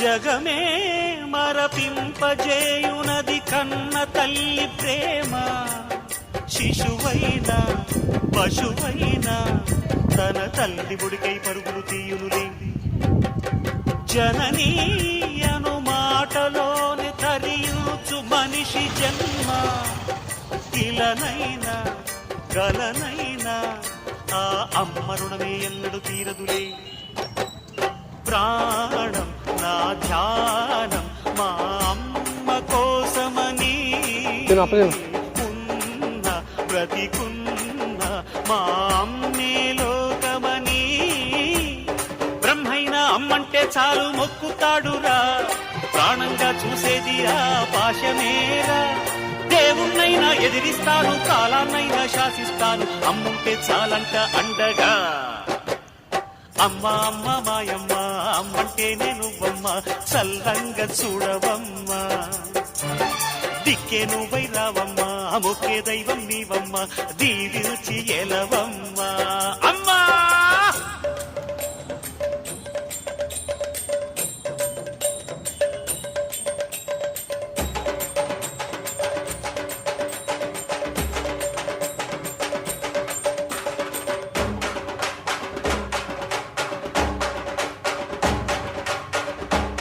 జగమే మరపింపజేయునది కన్న తల్లి ప్రేమ. శిశువైనా పశువైనా తన తల్లి బుడికై పరుగులు తీయునులే. జననీ అను మాటలోని తరియుచు మనిషి జన్మ. ఇలనైనా గలనైనా ఆ అమ్మ రుణమే ఎన్నడు తీరదులే. ప్రాణం నా ధ్యానం మా అమ్మ కోసమని ఉన్న బ్రతికున్న మా అమ్మే లోకమని. బ్రహ్మైనా అమ్మంటే చాలు మొక్కుతాడురా, ప్రాణంగా చూసేది ఆ పాశమేరా. దేవుణ్ణైనా ఎదిరిస్తాను, కాలాన్నైనా శాసిస్తాను, అమ్ముంటే చాలంట అండగా. అమ్మ అమ్మ మాయమ్మ అమ్మంటే నువ్వమ్మ, చల్లంగా చూడవమ్మ. దిక్కే నువ్వై రావమ్మ, మొక్కే దైవం నీవమ్మ, దీవించి ఎలవమ్మ.